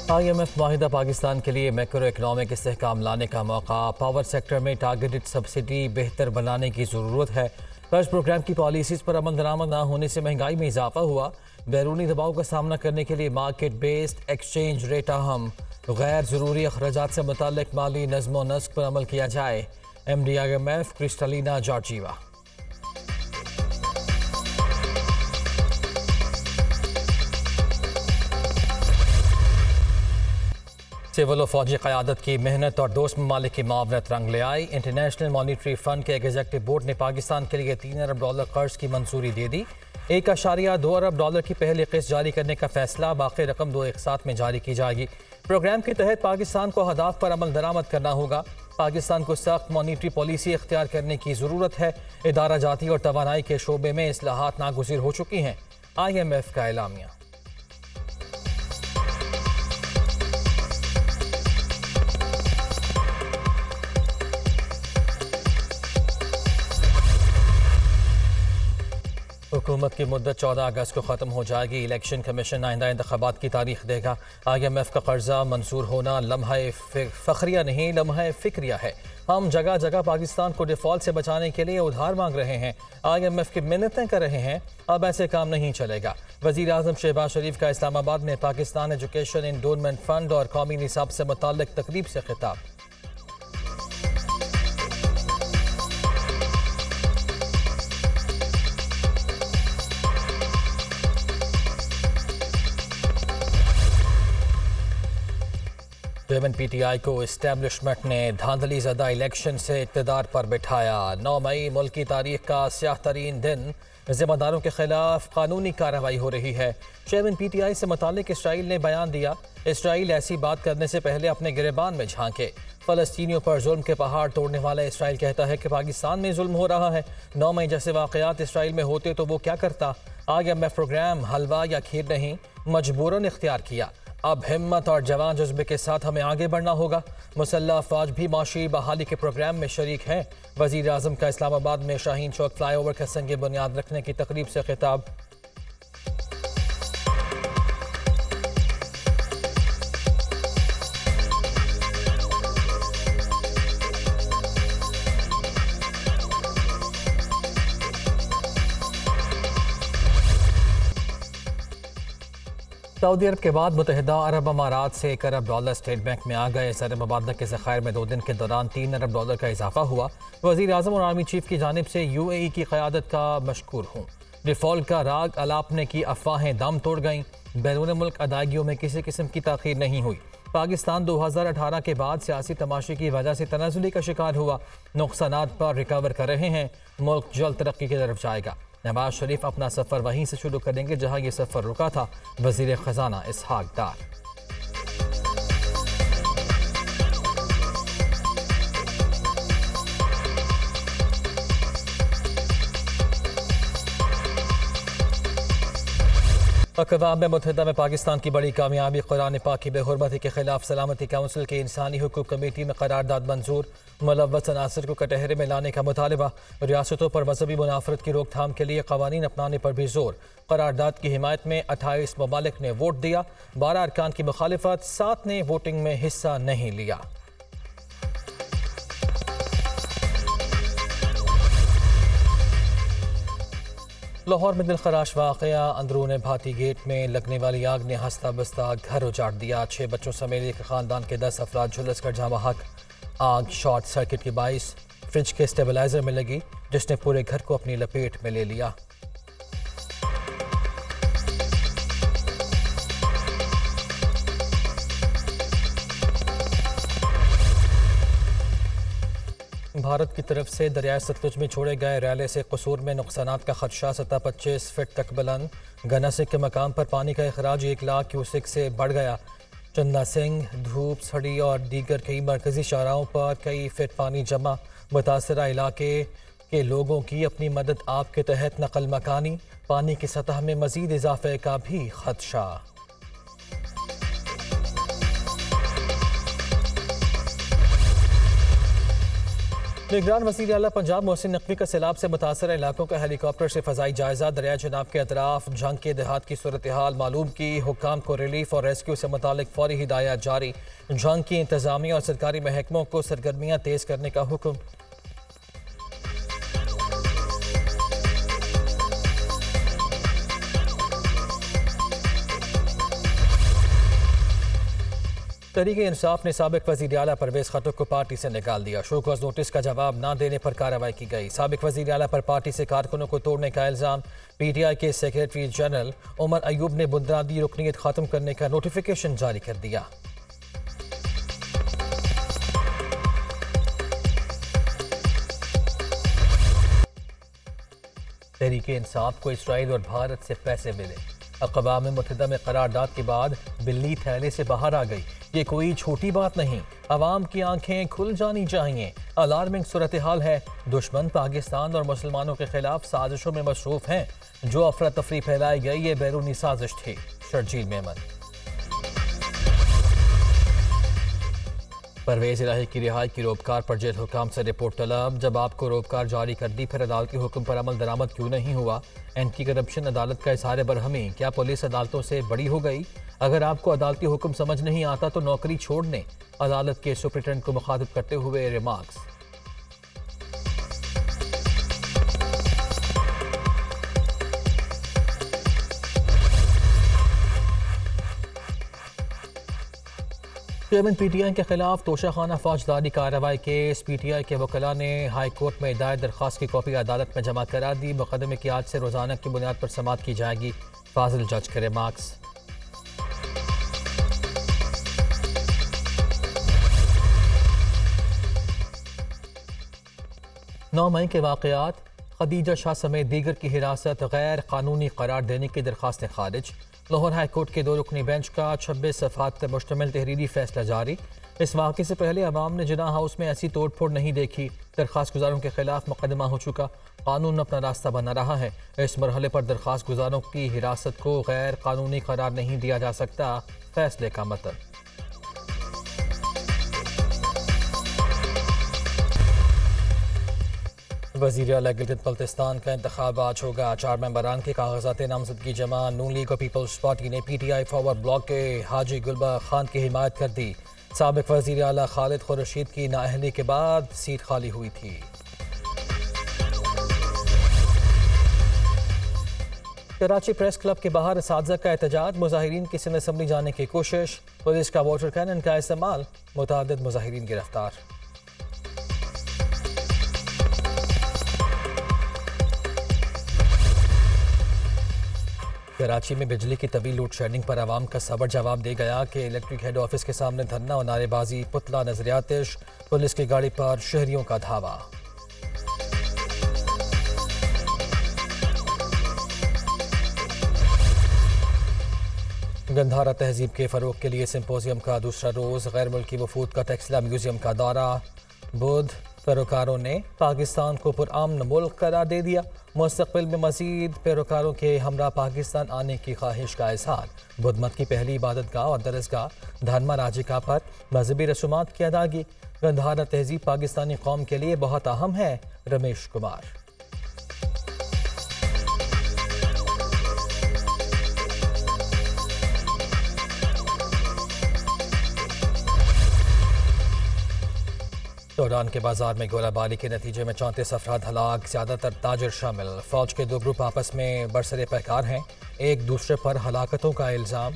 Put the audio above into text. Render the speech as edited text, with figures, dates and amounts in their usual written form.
IMF Waheeda Pakistan के लिए macro economic इस्तेहकाम लाने का मौका। पावर सेक्टर में टारगेटेड सब्सिडी बेहतर बनाने की ज़रूरत है। कर्ज प्रोग्राम की पॉलिसीज़ पर अमल दरामद न होने से महंगाई में इजाफा हुआ। बैरूनी दबाव का सामना करने के लिए मार्केट बेस्ड एक्सचेंज रेट अहम। गैर ज़रूरी अखराजात से मुताल्लिक माली नज़्म व नस्क पर अमल किया जाए। MD IMF Kristalina Georgieva. Civil और फौजी क़यादत की मेहनत और दोस्त ममालिक की मावनत रंग ले आई। इंटरनेशनल मॉनिटरी फ़ंड के एग्जीक्यूटिव बोर्ड ने पाकिस्तान के लिए $3 अरब कर्ज की मंजूरी दे दी। $1.2 अरब की पहली किस्त जारी करने का फैसला, बाकी रकम 2 एक साथ में जारी की जाएगी। प्रोग्राम के तहत पाकिस्तान को अहदाफ पर अमल दरामद करना होगा। पाकिस्तान को सख्त मॉनिटरी पॉलिसी इख्तियार करने की ज़रूरत है। इदारा जाती और तवानाई के शोबे में इस्लाहात नागुज़िर हो चुकी हैं। IMF का एलामिया। हुकूमत की मुद्दत 14 अगस्त को ख़त्म हो जाएगी। इलेक्शन कमीशन आइंदा इंतखाबात की तारीख देगा। IMF का कर्जा मंजूर होना लम्हा फ़ख्रिया नहीं, लम्हा फ़िक्रिया है। हम जगह जगह पाकिस्तान को डिफ़ॉल्ट से बचाने के लिए उधार मांग रहे हैं। IMF की मिन्नतें कर रहे हैं। अब ऐसे काम नहीं चलेगा। वज़ीर आज़म शहबाज शरीफ का इस्लामाबाद में पाकिस्तान एजुकेशन एंडोनमेंट फ़ंड और कौमी निसाब से मुताल्लिक तकरीब से खिताब। PTI को इस्टेब्लिशमेंट ने धांधली ज़दा इलेक्शन से इक़्तिदार पर बिठाया। 9 मई मुल्क की तारीख का स्याह तरीन दिन। ज़िम्मेदारों के खिलाफ कानूनी कार्रवाई हो रही है। चेयरमैन PTI से मुताल्लिक इसराइल ने बयान दिया। इसराइल ऐसी बात करने से पहले अपने गिरबान में झांके। फ़लस्तीनियों पर जुल्म के पहाड़ तोड़ने वाला इसराइल कहता है कि पाकिस्तान में जुल्म हो रहा है। 9 मई जैसे वाक़यात इसराइल में होते तो वो क्या करता। IMF प्रोग्राम हलवा या खीर नहीं, मजबूरन इख्तियार किया। अब हिम्मत और जवान जज्बे के साथ हमें आगे बढ़ना होगा। मुसल्लह अफवाज भी माशी बहाली के प्रोग्राम में शरीक हैं। वज़ीर आज़म का इस्लामाबाद में शाहीन चौक फ्लाईओवर का संग बुनियाद रखने की तकरीब से खिताब। सऊदी अरब के बाद मुत्तहिदा अरब अमारात से $1 अरब स्टेट बैंक में आ गए। ज़र मुबादला के ज़खायर में 2 दिन के दौरान $3 अरब का इजाफा हुआ। वज़ीर आज़म और आर्मी चीफ की जानिब से UAE की क़यादत का मशकूर हूँ। डिफ़ॉल्ट का राग अलापने की अफवाहें दम तोड़ गईं। बैरून मुल्क अदायगियों में किसी किस्म की ताख़ीर नहीं हुई। पाकिस्तान 2018 के बाद सियासी तमाशे की वजह से तनाज़ुली का शिकार हुआ। नुक़सानात पर रिकवर कर रहे हैं। मुल्क जल्द तरक्की की तरफ जाएगा। नवाज शरीफ अपना सफ़र वहीं से शुरू करेंगे जहां ये सफ़र रुका था। वज़ीर ख़ज़ाना इसहाक डार। अक़वाम मुत्तहिदा में पाकिस्तान की बड़ी कामयाबी। कुरान पाक की बेहुरमती के खिलाफ सलामती काउंसिल की इंसानी हुकूक कमेटी में करारदाद मंजूर। मुलव्वस अनासर को कटहरे में लाने का मुतालबा। रियासतों पर मजहबी मुनाफरत की रोकथाम के लिए कवानीन अपनाने पर भी जोर। करारदाद की हिमायत में 28 ममालिक ने वोट दिया। 12 अरकान की मुखालिफत, 7 ने वोटिंग में हिस्सा नहीं लिया। लाहौर में दिलखराश वाक़या। अंदरून भाती गेट में लगने वाली आग ने हंसता बसता घर उजाड़ दिया। 6 बच्चों समेत एक ख़ानदान के 10 अफराद झुलस कर जहाँ बहक। आग शॉर्ट सर्किट के बाइस फ्रिज के स्टेबलाइजर में लगी, जिसने पूरे घर को अपनी लपेट में ले लिया। भारत की तरफ से दरियाए सतलुज में छोड़े गए रैले से कसूर में नुकसानात का खदशा। सतह 25 फीट तक बुलंद। गन्नासिक के मकाम पर पानी का अखराज 1 लाख क्यूसेक से बढ़ गया। चंदा सिंह, धूप, सड़ी और दीगर कई मरकजी शाहराहों पर कई फीट पानी जमा। मुतासरा इलाके के लोगों की अपनी मदद आप के तहत नकल मकानी। पानी की सतह में मजीद इजाफे का भी खदशा। निगरान वज़ीर आला पंजाब मोहसिन नकवी का सैलाब से मुतासर इलाकों का हेलीकॉप्टर से फ़ज़ाई जायजा। दरिया चनाब के अतराफ झंग के देहात की सूरत हाल मालूम की। हुक्काम को रिलीफ और रेस्क्यू से मुतालिक फौरी हिदायत जारी। झंग की इंतजामिया और सरकारी महकमों को सरगर्मियाँ तेज़ करने का हुक्म। तहरीक इंसाफ ने साबिक वज़ीर आला परवेज़ खटक को पार्टी से निकाल दिया। शोकॉज नोटिस का जवाब न देने पर कार्रवाई की गई। साबिक वज़ीर आला पर पार्टी से कारकुनों को तोड़ने का इल्ज़ाम। PTI के सेक्रेटरी जनरल उमर अयूब ने बुनियादी रुकनीत ख़त्म करने का नोटिफिकेशन जारी कर दिया। तहरीक इंसाफ को इसराइल और भारत से पैसे मिले। अक़वाम मुत्तहिदा में करारदाद के बाद बिल्ली थैले से बाहर आ गई। ये कोई छोटी बात नहीं। अवाम की आंखें खुल जानी चाहिए। अलार्मिंग सूरत हाल है। दुश्मन पाकिस्तान और मुसलमानों के खिलाफ साजिशों में मसरूफ हैं। जो अफरा तफरी फैलाई गई ये बैरूनी साजिश थी। शर्जील मेमन। परवेज़ इलाही की रिहाई की रोबकार पर जेल हुकाम से रिपोर्ट तलब। जब आपको रोबकार जारी कर दी फिर अदालती हुक्म पर अमल दरामद क्यों नहीं हुआ? एंटी करप्शन अदालत का इजहार बरहमी। क्या पुलिस अदालतों से बड़ी हो गई? अगर आपको अदालती हुक्म समझ नहीं आता तो नौकरी छोड़ दें। अदालत के सुप्रिटेंडेंट को मुखातिब करते हुए रिमार्क्स। चेयरमैन PTI के खिलाफ तोशाखाना फौजदारी कार्रवाई केस। PTI के वकला ने हाई कोर्ट में दायर दरख्वास्त की कॉपी अदालत में जमा करा दी। मुकदमे की आज से रोजाना की बुनियाद पर समाअत की जाएगी। फाजिल जज के रिमार्क्स। 9 मई के वाक़यात। खदीजा शाह समेत दीगर की हिरासत गैर कानूनी करार देने की दरख्वास्तें खारिज। लाहौर हाई कोर्ट के 2 रुकनी बेंच का 26 सफ़हात पर मुश्तमिल तहरीरी फैसला जारी। इस वाक़े से पहले अवाम ने जिना हाउस में ऐसी तोड़ फोड़ नहीं देखी। दरख्वास्त गुजारों के खिलाफ मुकदमा हो चुका। कानून अपना रास्ता बना रहा है। इस मरहले पर दरख्वास्त गुजारों की हिरासत को गैर कानूनी करार नहीं दिया जा सकता। फैसले का मतन। वज़ीर आला गिलगित बल्तिस्तान का इंतखाब आज होगा। 4 मेंबरान के कागजात नामजदगी जमा। नून लीग और पीपल्स पार्टी ने PTI फॉरवर्ड ब्लॉक के हाजी गुलबा खान की हिमायत कर दी। साबिक वज़ीर आला खालिद खुर्शीद की नाअहली के बाद सीट खाली हुई थी। कराची प्रेस क्लब के बाहर असातिज़ा का एहतजाज। मुजाहिरीन की सिंध असम्बली जाने की कोशिश। पुलिस का वाटर कैनन का इस्तेमाल। मुतअद्दिद मुजाहिरीन गिरफ्तार। कराची में बिजली की तवील लोड शेडिंग पर आवाम का सबर जवाब दे गया कि इलेक्ट्रिक हेड ऑफिस के सामने धरना और नारेबाजी। पुतला नजरियातिश। पुलिस की गाड़ी पर शहरियों का धावा। गंधारा तहजीब के फरोग के लिए सिंपोजियम का दूसरा रोज। गैर मुल्की वफूद का टेक्सला म्यूजियम का दौरा। बुध पैरोकारों ने पाकिस्तान को पुरअमन मुल्क करार दे दिया। मुस्तकबिल में मजीद पैरोकारों के हमरा पाकिस्तान आने की ख्वाहिश का इजहार। बुध मत की पहली इबादत गाह और दरसगाह धर्मा राजिका पर मजहबी रसूमात की अदायगी। गंधारा तहजीब पाकिस्तानी कौम के लिए बहुत अहम है। रमेश कुमार। टोडान के बाजार में गोलाबारी के नतीजे में 34 अफराद हलाक। ज़्यादातर ताजिर शामिल। फौज के 2 ग्रुप आपस में बरसरे पैकार हैं। एक दूसरे पर हलाकतों का इल्ज़ाम।